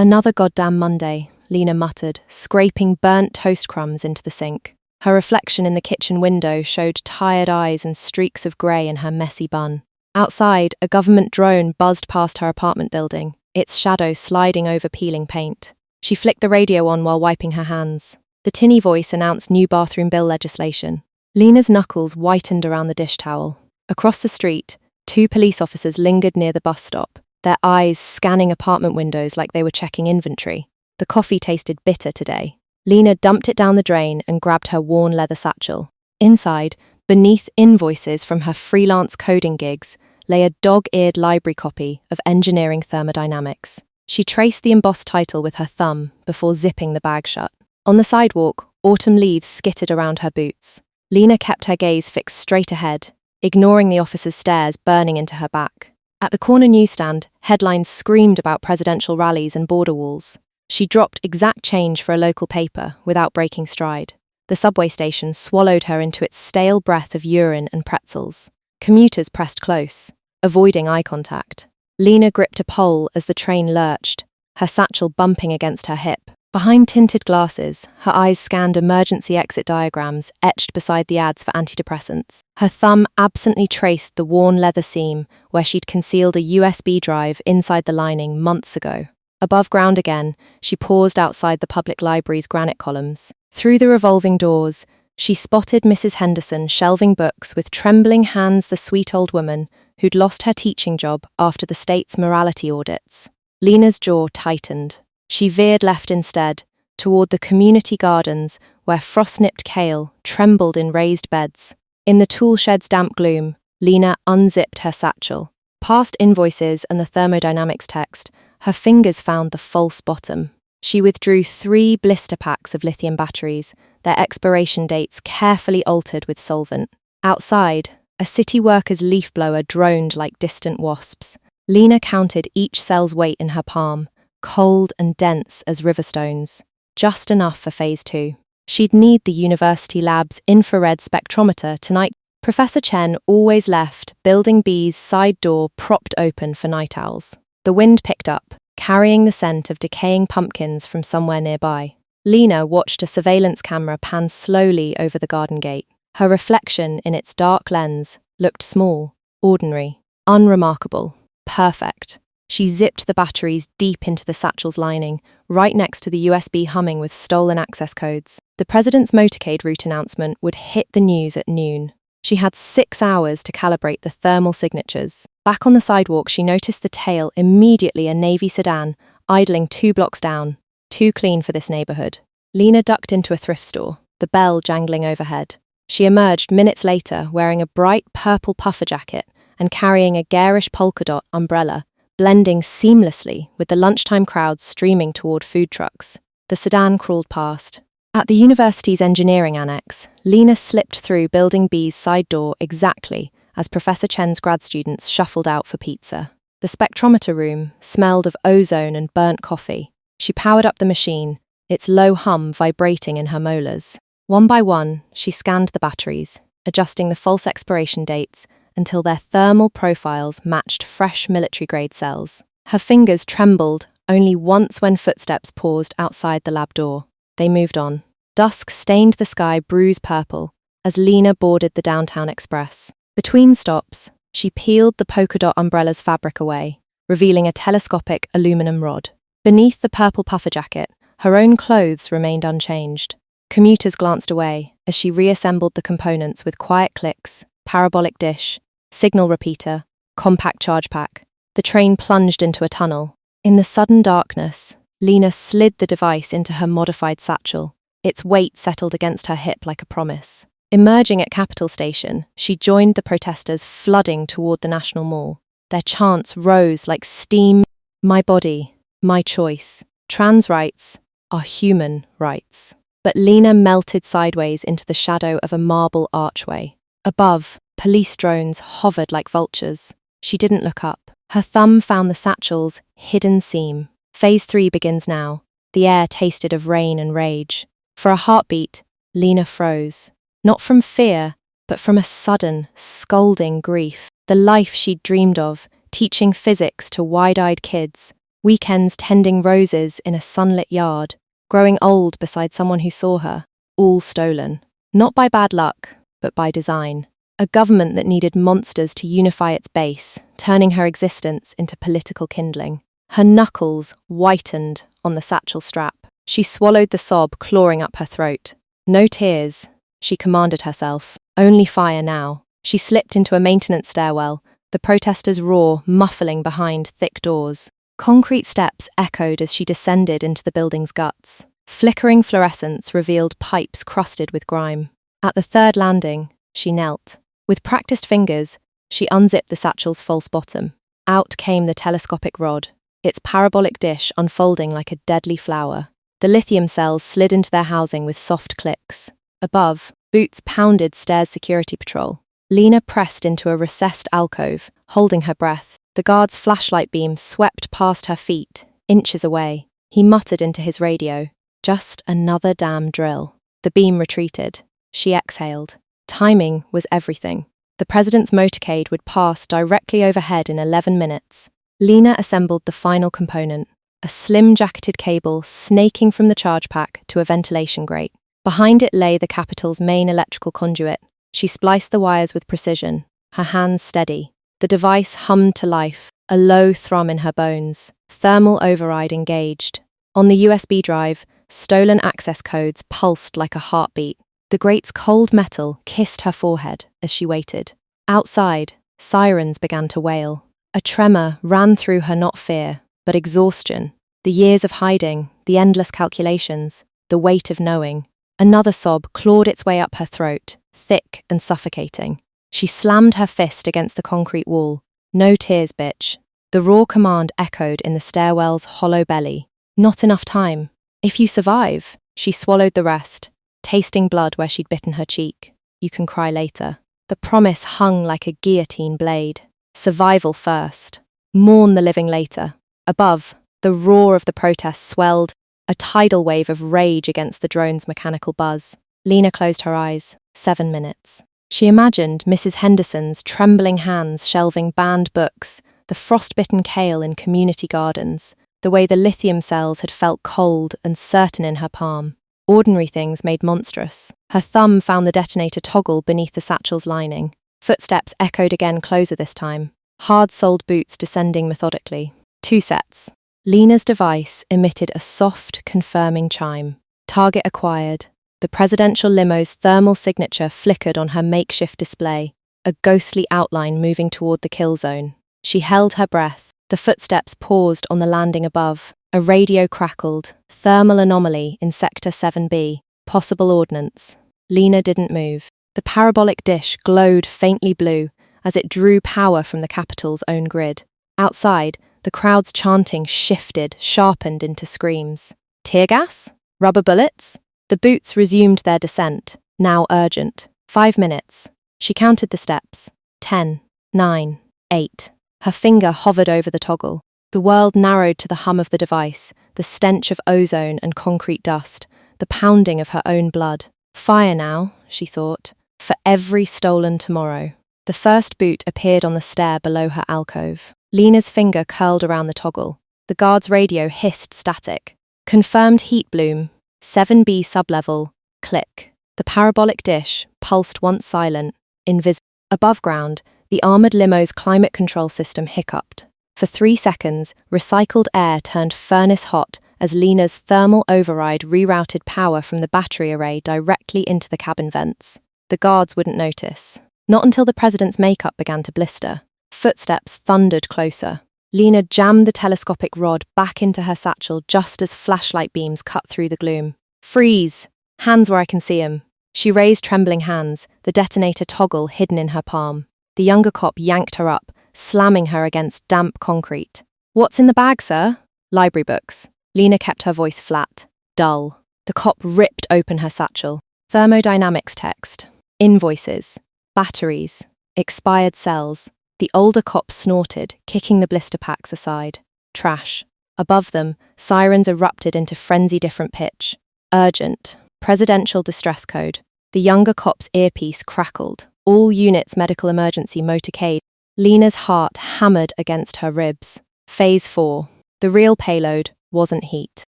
Another goddamn Monday, Lena muttered, scraping burnt toast crumbs into the sink. Her reflection in the kitchen window showed tired eyes and streaks of grey in her messy bun. Outside, a government drone buzzed past her apartment building, its shadow sliding over peeling paint. She flicked the radio on while wiping her hands. The tinny voice announced new bathroom bill legislation. Lena's knuckles whitened around the dish towel. Across the street, 2 police officers lingered near the bus stop, their eyes scanning apartment windows like they were checking inventory. The coffee tasted bitter today. Lena dumped it down the drain and grabbed her worn leather satchel. Inside, beneath invoices from her freelance coding gigs, lay a dog-eared library copy of Engineering Thermodynamics. She traced the embossed title with her thumb before zipping the bag shut. On the sidewalk, autumn leaves skittered around her boots. Lena kept her gaze fixed straight ahead, ignoring the officer's stares burning into her back. At the corner newsstand, headlines screamed about presidential rallies and border walls. She dropped exact change for a local paper without breaking stride. The subway station swallowed her into its stale breath of urine and pretzels. Commuters pressed close, avoiding eye contact. Lena gripped a pole as the train lurched, her satchel bumping against her hip. Behind tinted glasses, her eyes scanned emergency exit diagrams etched beside the ads for antidepressants. Her thumb absently traced the worn leather seam where she'd concealed a USB drive inside the lining months ago. Above ground again, she paused outside the public library's granite columns. Through the revolving doors, she spotted Mrs. Henderson shelving books with trembling hands, the sweet old woman who'd lost her teaching job after the state's morality audits. Lena's jaw tightened. She veered left instead, toward the community gardens where frost-nipped kale trembled in raised beds. In the tool shed's damp gloom, Lena unzipped her satchel. Past invoices and the thermodynamics text, her fingers found the false bottom. She withdrew 3 blister packs of lithium batteries, their expiration dates carefully altered with solvent. Outside, a city worker's leaf blower droned like distant wasps. Lena counted each cell's weight in her palm, cold and dense as river stones, just enough for phase 2. She'd need the university lab's infrared spectrometer tonight. Professor Chen always left Building B's side door propped open for night owls. The wind picked up, carrying the scent of decaying pumpkins from somewhere nearby. Lena watched a surveillance camera pan slowly over the garden gate. Her reflection in its dark lens looked small, ordinary, unremarkable, perfect. She zipped the batteries deep into the satchel's lining, right next to the USB humming with stolen access codes. The president's motorcade route announcement would hit the news at noon. She had 6 hours to calibrate the thermal signatures. Back on the sidewalk, she noticed the tail immediately a navy sedan, idling 2 blocks down. Too clean for this neighborhood. Lena ducked into a thrift store, the bell jangling overhead. She emerged minutes later wearing a bright purple puffer jacket and carrying a garish polka dot umbrella, blending seamlessly with the lunchtime crowds streaming toward food trucks. The sedan crawled past. At the university's engineering annex, Lena slipped through Building B's side door exactly as Professor Chen's grad students shuffled out for pizza. The spectrometer room smelled of ozone and burnt coffee. She powered up the machine, its low hum vibrating in her molars. One by one, she scanned the batteries, adjusting the false expiration dates until their thermal profiles matched fresh military-grade cells. Her fingers trembled only once when footsteps paused outside the lab door. They moved on. Dusk stained the sky bruise purple as Lena boarded the downtown express. Between stops, she peeled the polka dot umbrella's fabric away, revealing a telescopic aluminum rod. Beneath the purple puffer jacket, her own clothes remained unchanged. Commuters glanced away as she reassembled the components with quiet clicks, parabolic dish, signal repeater, compact charge pack. The train plunged into a tunnel. In the sudden darkness, Lena slid the device into her modified satchel. Its weight settled against her hip like a promise. Emerging at Capitol Station, she joined the protesters flooding toward the National Mall. Their chants rose like steam. My body, my choice. Trans rights are human rights. But Lena melted sideways into the shadow of a marble archway. Above, police drones hovered like vultures. She didn't look up. Her thumb found the satchel's hidden seam. Phase 3 begins now. The air tasted of rain and rage. For a heartbeat, Lena froze. Not from fear, but from a sudden, scalding grief. The life she'd dreamed of, teaching physics to wide-eyed kids, Weekends tending roses in a sunlit yard, growing old beside someone who saw her, all stolen. Not by bad luck, but by design. A government that needed monsters to unify its base, turning her existence into political kindling. Her knuckles whitened on the satchel strap. She swallowed the sob clawing up her throat. No tears, she commanded herself. Only fire now. She slipped into a maintenance stairwell, the protesters' roar muffling behind thick doors. Concrete steps echoed as she descended into the building's guts. Flickering fluorescence revealed pipes crusted with grime. At the third landing, she knelt. With practiced fingers, she unzipped the satchel's false bottom. Out came the telescopic rod, its parabolic dish unfolding like a deadly flower. The lithium cells slid into their housing with soft clicks. Above, boots pounded stairs security patrol. Lena pressed into a recessed alcove, holding her breath. The guard's flashlight beam swept past her feet, inches away. He muttered into his radio, "Just another damn drill." The beam retreated. She exhaled. Timing was everything. The president's motorcade would pass directly overhead in 11 minutes. Lena assembled the final component, a slim jacketed cable snaking from the charge pack to a ventilation grate. Behind it lay the Capitol's main electrical conduit. She spliced the wires with precision, her hands steady. The device hummed to life, a low thrum in her bones. Thermal override engaged. On the USB drive, stolen access codes pulsed like a heartbeat. The grate's cold metal kissed her forehead as she waited. Outside, sirens began to wail. A tremor ran through her, not fear, but exhaustion. The years of hiding, the endless calculations, the weight of knowing. Another sob clawed its way up her throat, thick and suffocating. She slammed her fist against the concrete wall. "No tears, bitch." The raw command echoed in the stairwell's hollow belly. Not enough time. If you survive, she swallowed the rest, tasting blood where she'd bitten her cheek. You can cry later. The promise hung like a guillotine blade. Survival first. Mourn the living later. Above, the roar of the protest swelled, a tidal wave of rage against the drone's mechanical buzz. Lena closed her eyes. 7 minutes. She imagined Mrs. Henderson's trembling hands shelving banned books, the frostbitten kale in community gardens, the way the lithium cells had felt cold and certain in her palm. Ordinary things made monstrous. Her thumb found the detonator toggle beneath the satchel's lining. Footsteps echoed again, closer this time. Hard-soled boots descending methodically. 2 sets. Lena's device emitted a soft, confirming chime. Target acquired. The presidential limo's thermal signature flickered on her makeshift display, a ghostly outline moving toward the kill zone. She held her breath. The footsteps paused on the landing above. A radio crackled. Thermal anomaly in Sector 7B. Possible ordnance. Lena didn't move. The parabolic dish glowed faintly blue as it drew power from the Capitol's own grid. Outside, the crowd's chanting shifted, sharpened into screams. Tear gas? Rubber bullets? The boots resumed their descent, now urgent. 5 minutes. She counted the steps. 10, 9, 8. Her finger hovered over the toggle. The world narrowed to the hum of the device, the stench of ozone and concrete dust, the pounding of her own blood. Fire now, she thought, for every stolen tomorrow. The first boot appeared on the stair below her alcove. Lena's finger curled around the toggle. The guard's radio hissed static. Confirmed heat bloom. 7B sublevel. Click. The parabolic dish pulsed once silent, invisible. Above ground, the armored limo's climate control system hiccuped. For 3 seconds, recycled air turned furnace hot as Lena's thermal override rerouted power from the battery array directly into the cabin vents. The guards wouldn't notice. Not until the president's makeup began to blister. Footsteps thundered closer. Lena jammed the telescopic rod back into her satchel just as flashlight beams cut through the gloom. Freeze! Hands where I can see 'em. She raised trembling hands, the detonator toggle hidden in her palm. The younger cop yanked her up, slamming her against damp concrete. "What's in the bag, sir?" "Library books." Lena kept her voice flat, dull. The cop ripped open her satchel. Thermodynamics text. Invoices. Batteries. Expired cells. The older cop snorted, kicking the blister packs aside. Trash. Above them, sirens erupted into frenzy-different pitch. Urgent. Presidential distress code. The younger cop's earpiece crackled. All units medical emergency motorcade. Lena's heart hammered against her ribs. Phase 4. The real payload wasn't heat.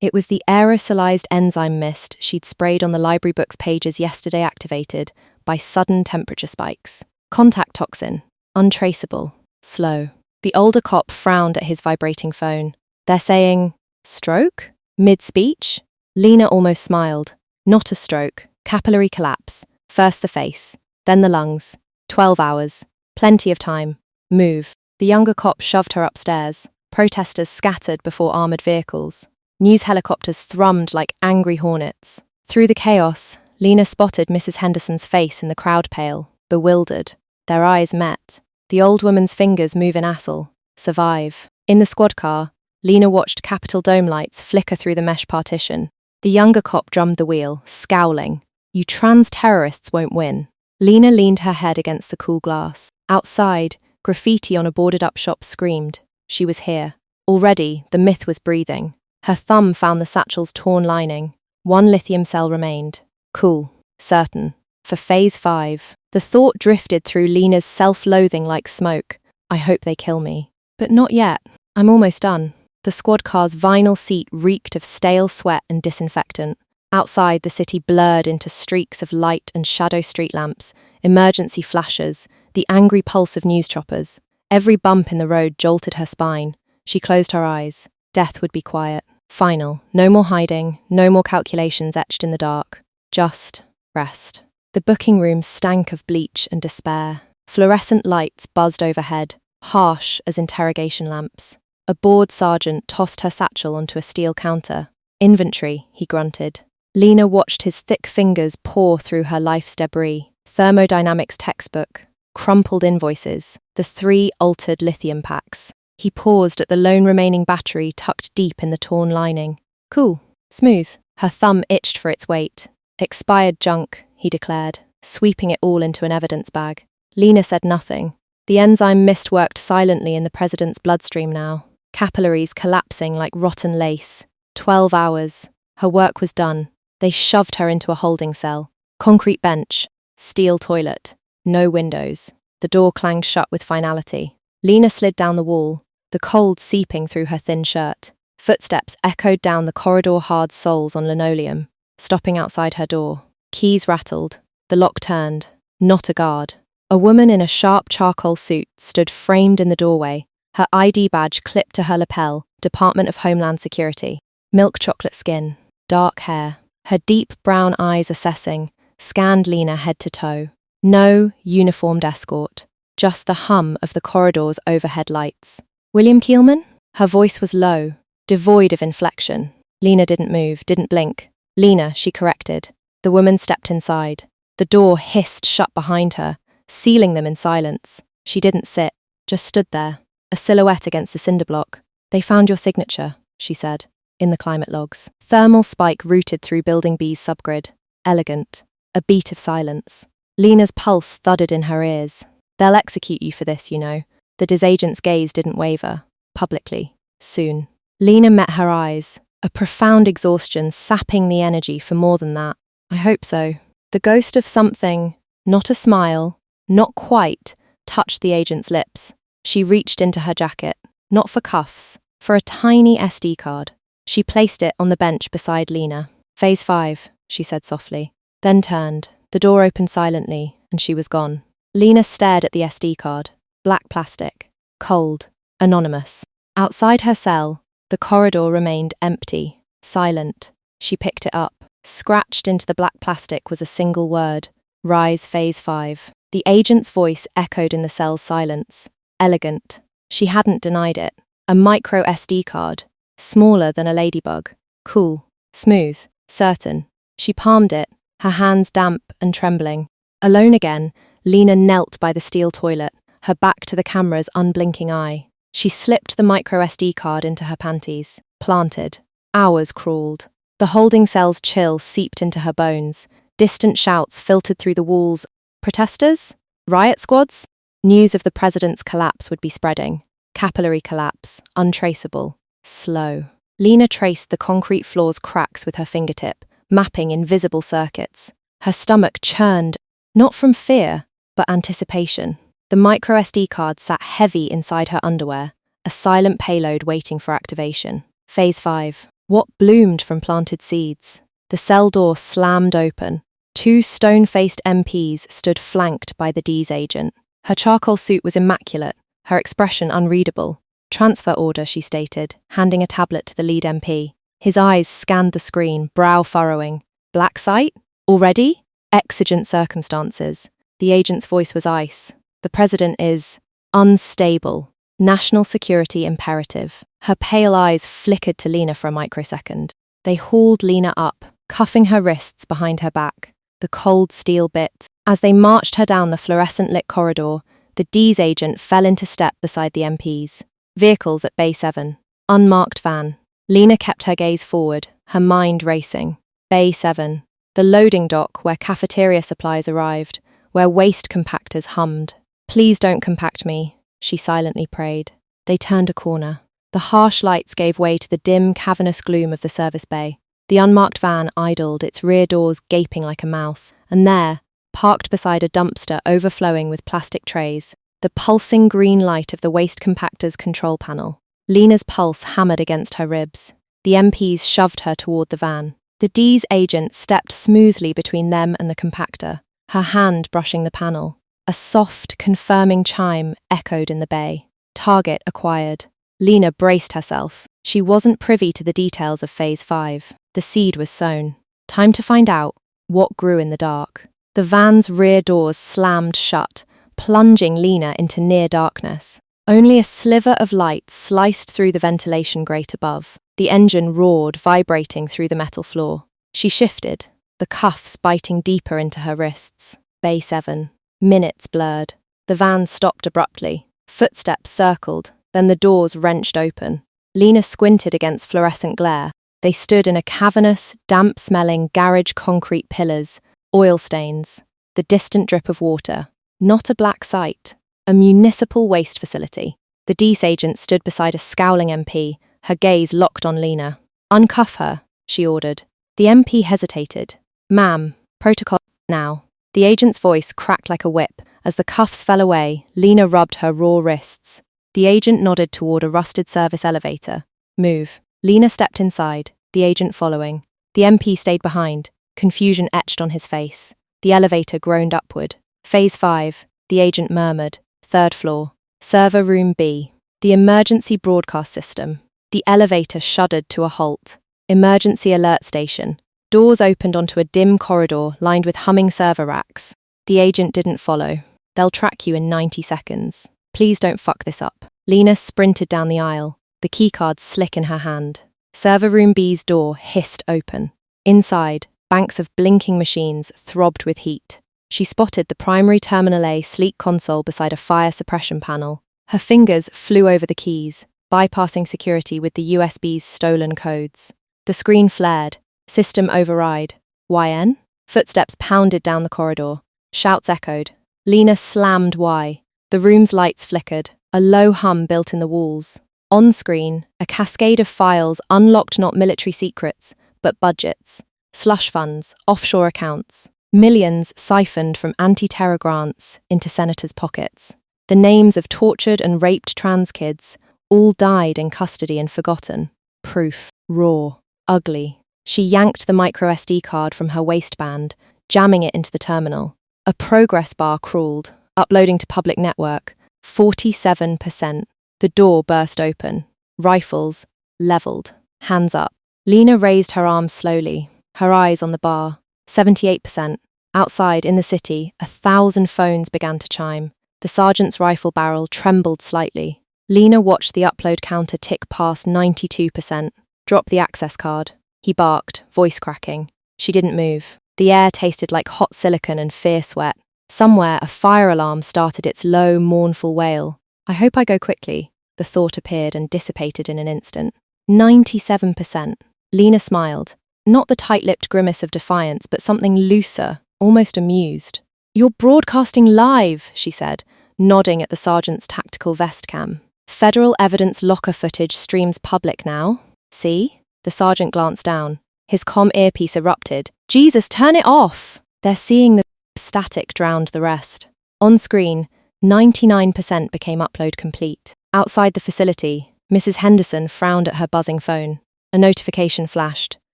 It was the aerosolized enzyme mist she'd sprayed on the library book's pages yesterday, activated by sudden temperature spikes. Contact toxin. Untraceable. Slow. The older cop frowned at his vibrating phone. They're saying, stroke? Mid-speech? Lena almost smiled. Not a stroke. Capillary collapse. First the face, then the lungs. 12 hours. Plenty of time. Move. The younger cop shoved her upstairs. Protesters scattered before armored vehicles. News helicopters thrummed like angry hornets. Through the chaos, Lena spotted Mrs. Henderson's face in the crowd pale, bewildered. Their eyes met. The old woman's fingers move in assel. Survive. In the squad car, Lena watched Capitol dome lights flicker through the mesh partition. The younger cop drummed the wheel, scowling. You trans terrorists won't win. Lena leaned her head against the cool glass. Outside, graffiti on a boarded-up shop screamed. She was here. Already, the myth was breathing. Her thumb found the satchel's torn lining. One lithium cell remained. Cool. Certain. For Phase 5. The thought drifted through Lena's self-loathing like smoke. I hope they kill me. But not yet. I'm almost done. The squad car's vinyl seat reeked of stale sweat and disinfectant. Outside, the city blurred into streaks of light and shadow street lamps, emergency flashes, the angry pulse of news choppers. Every bump in the road jolted her spine. She closed her eyes. Death would be quiet. Final. No more hiding, no more calculations etched in the dark. Just rest. The booking room stank of bleach and despair. Fluorescent lights buzzed overhead, harsh as interrogation lamps. A bored sergeant tossed her satchel onto a steel counter. Inventory, he grunted. Lena watched his thick fingers pore through her life's debris. Thermodynamics textbook, crumpled invoices, the 3 altered lithium packs. He paused at the lone remaining battery tucked deep in the torn lining. Cool. Smooth. Her thumb itched for its weight. Expired junk, he declared, sweeping it all into an evidence bag. Lena said nothing. The enzyme mist worked silently in the president's bloodstream now, capillaries collapsing like rotten lace. 12 hours. Her work was done. They shoved her into a holding cell. Concrete bench. Steel toilet. No windows. The door clanged shut with finality. Lena slid down the wall, the cold seeping through her thin shirt. Footsteps echoed down the corridor-hard soles on linoleum, stopping outside her door. Keys rattled. The lock turned. Not a guard. A woman in a sharp charcoal suit stood framed in the doorway, her ID badge clipped to her lapel, Department of Homeland Security. Milk chocolate skin, dark hair, her deep brown eyes assessing, scanned Lena head to toe. No uniformed escort, just the hum of the corridor's overhead lights. William Keelman? Her voice was low, devoid of inflection. Lena didn't move, didn't blink. Lena, she corrected. The woman stepped inside. The door hissed shut behind her, sealing them in silence. She didn't sit, just stood there, a silhouette against the cinder block. They found your signature, she said, in the climate logs. Thermal spike routed through Building B's subgrid. Elegant. A beat of silence. Lena's pulse thudded in her ears. They'll execute you for this, you know. The disagent's gaze didn't waver. Publicly. Soon. Lena met her eyes, a profound exhaustion sapping the energy for more than that. I hope so. The ghost of something, not a smile, not quite, touched the agent's lips. She reached into her jacket, not for cuffs, for a tiny SD card. She placed it on the bench beside Lena. Phase 5, she said softly, then turned. The door opened silently, and she was gone. Lena stared at the SD card. Black plastic. Cold. Anonymous. Outside her cell, the corridor remained empty, silent. She picked it up. Scratched into the black plastic was a single word. Rise Phase 5. The agent's voice echoed in the cell's silence. Elegant. She hadn't denied it. A micro SD card. Smaller than a ladybug. Cool. Smooth. Certain. She palmed it, her hands damp and trembling. Alone again, Lena knelt by the steel toilet, her back to the camera's unblinking eye. She slipped the micro SD card into her panties. Planted. Hours crawled. The holding cell's chill seeped into her bones. Distant shouts filtered through the walls. Protesters? Riot squads? News of the president's collapse would be spreading. Capillary collapse. Untraceable. Slow. Lena traced the concrete floor's cracks with her fingertip, mapping invisible circuits. Her stomach churned, not from fear, but anticipation. The micro SD card sat heavy inside her underwear, a silent payload waiting for activation. Phase 5. What bloomed from planted seeds? The cell door slammed open. 2 stone-faced MPs stood flanked by the D's agent. Her charcoal suit was immaculate, her expression unreadable. Transfer order, she stated, handing a tablet to the lead MP. His eyes scanned the screen, brow furrowing. Black site? Already? Exigent circumstances. The agent's voice was ice. The president is unstable. National security imperative. Her pale eyes flickered to Lena for a microsecond. They hauled Lena up, cuffing her wrists behind her back. The cold steel bit. As they marched her down the fluorescent-lit corridor, the D's agent fell into step beside the MPs. Vehicles at Bay 7. Unmarked van. Lena kept her gaze forward, her mind racing. Bay 7. The loading dock where cafeteria supplies arrived, where waste compactors hummed. Please don't compact me, she silently prayed. They turned a corner. The harsh lights gave way to the dim, cavernous gloom of the service bay. The unmarked van idled, its rear doors gaping like a mouth. And there, parked beside a dumpster overflowing with plastic trays, the pulsing green light of the waste compactor's control panel. Lena's pulse hammered against her ribs. The MPs shoved her toward the van. The D's agent stepped smoothly between them and the compactor, her hand brushing the panel. A soft, confirming chime echoed in the bay. Target acquired. Lena braced herself. She wasn't privy to the details of Phase 5. The seed was sown. Time to find out what grew in the dark. The van's rear doors slammed shut, plunging Lena into near darkness. Only a sliver of light sliced through the ventilation grate above. The engine roared, vibrating through the metal floor. She shifted, the cuffs biting deeper into her wrists. Bay 7. Minutes blurred. The van stopped abruptly. Footsteps circled, then the doors wrenched open. Lena squinted against fluorescent glare. They stood in a cavernous, damp-smelling garage concrete pillars, oil stains, the distant drip of water. Not a black site, a municipal waste facility. The D's agent stood beside a scowling MP, her gaze locked on Lena. Uncuff her, she ordered. The MP hesitated. Ma'am, protocol now. The agent's voice cracked like a whip. As the cuffs fell away, Lena rubbed her raw wrists. The agent nodded toward a rusted service elevator. Move. Lena stepped inside, the agent following. The MP stayed behind, confusion etched on his face. The elevator groaned upward. Phase 5, the agent murmured. 3rd floor. Server room B. The emergency broadcast system. The elevator shuddered to a halt. Emergency alert station. Doors opened onto a dim corridor lined with humming server racks. The agent didn't follow. They'll track you in 90 seconds. Please don't fuck this up. Lena sprinted down the aisle, the keycard slick in her hand. Server room B's door hissed open. Inside, banks of blinking machines throbbed with heat. She spotted the primary Terminal A sleek console beside a fire suppression panel. Her fingers flew over the keys, bypassing security with the USB's stolen codes. The screen flared. System override. YN? Footsteps pounded down the corridor. Shouts echoed. Lena slammed Y. The room's lights flickered. A low hum built in the walls. On screen, a cascade of files unlocked not military secrets, but budgets. Slush funds, offshore accounts. Millions siphoned from anti-terror grants into senators' pockets. The names of tortured and raped trans kids all died in custody and forgotten. Proof. Raw. Ugly. She yanked the micro SD card from her waistband, jamming it into the terminal. A progress bar crawled, uploading to public network. 47%. The door burst open. Rifles. Leveled. Hands up. Lena raised her arms slowly, her eyes on the bar. 78%. Outside, in the city, 1,000 phones began to chime. The sergeant's rifle barrel trembled slightly. Lena watched the upload counter tick past 92%. Drop the access card. He barked, voice cracking. She didn't move. The air tasted like hot silicon and fear sweat. Somewhere, a fire alarm started its low, mournful wail. I hope I go quickly. The thought appeared and dissipated in an instant. 97%. Lena smiled. Not the tight-lipped grimace of defiance, but something looser, almost amused. You're broadcasting live, she said, nodding at the sergeant's tactical vest cam. Federal evidence locker footage streams public now. See? The sergeant glanced down. His comm earpiece erupted. Jesus, turn it off! They're seeing the static drowned the rest. On screen, 99% became upload complete. Outside the facility, Mrs. Henderson frowned at her buzzing phone. A notification flashed.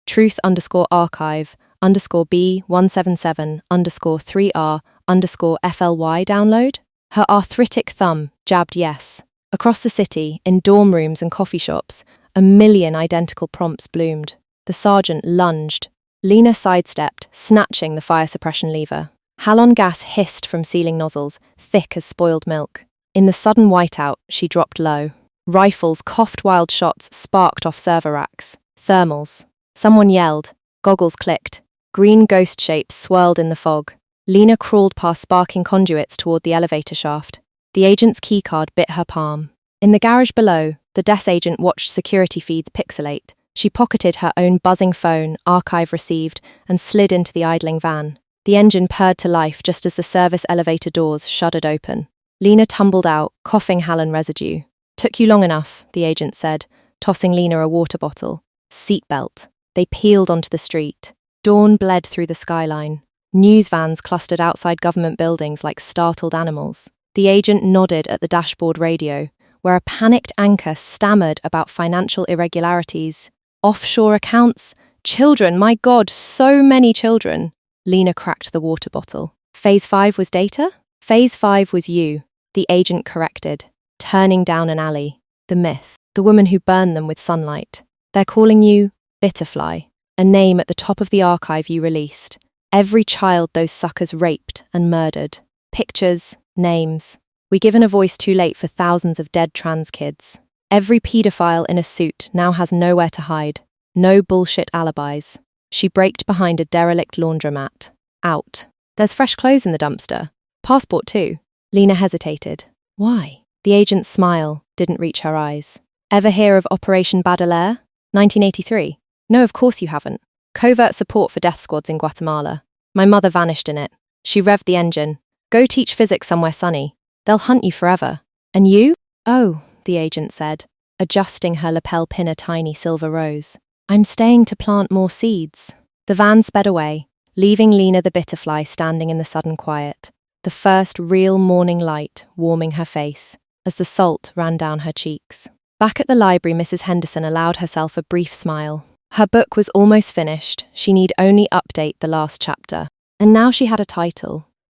Truth_B177_3R_FLY download? Her arthritic thumb jabbed yes. Across the city, in dorm rooms and coffee shops, a million identical prompts bloomed. The sergeant lunged. Lena sidestepped, snatching the fire suppression lever. Halon gas hissed from ceiling nozzles, thick as spoiled milk. In the sudden whiteout, she dropped low. Rifles coughed wild shots sparked off server racks. Thermals. Someone yelled. Goggles clicked. Green ghost shapes swirled in the fog. Lena crawled past sparking conduits toward the elevator shaft. The agent's keycard bit her palm. In the garage below, the DES agent watched security feeds pixelate. She pocketed her own buzzing phone, archive received, and slid into the idling van. The engine purred to life just as the service elevator doors shuddered open. Lena tumbled out, coughing Halon residue. Took you long enough, the agent said, tossing Lena a water bottle. Seatbelt. They peeled onto the street. Dawn bled through the skyline. News vans clustered outside government buildings like startled animals. The agent nodded at the dashboard radio, where a panicked anchor stammered about financial irregularities. Offshore accounts? Children, my God, so many children. Lena cracked the water bottle. Phase 5 was data? Phase 5 was you, the agent corrected, turning down an alley. The myth, the woman who burned them with sunlight. They're calling you Bitterfly, a name at the top of the archive you released. Every child those suckers raped and murdered. Pictures, names. We given a voice too late for thousands of dead trans kids. Every paedophile in a suit now has nowhere to hide. No bullshit alibis. She braked behind a derelict laundromat. Out. There's fresh clothes in the dumpster. Passport too. Lena hesitated. Why? The agent's smile didn't reach her eyes. Ever hear of Operation Baudelaire? 1983. No, of course you haven't. Covert support for death squads in Guatemala. My mother vanished in it. She revved the engine. Go teach physics somewhere sunny. They'll hunt you forever. And you? Oh, the agent said, adjusting her lapel pin a tiny silver rose. I'm staying to plant more seeds. The van sped away, leaving Lena the Bitterfly standing in the sudden quiet, the first real morning light warming her face as the salt ran down her cheeks. Back at the library, Mrs. Henderson allowed herself a brief smile. Her book was almost finished. She need only update the last chapter. And now she had a title.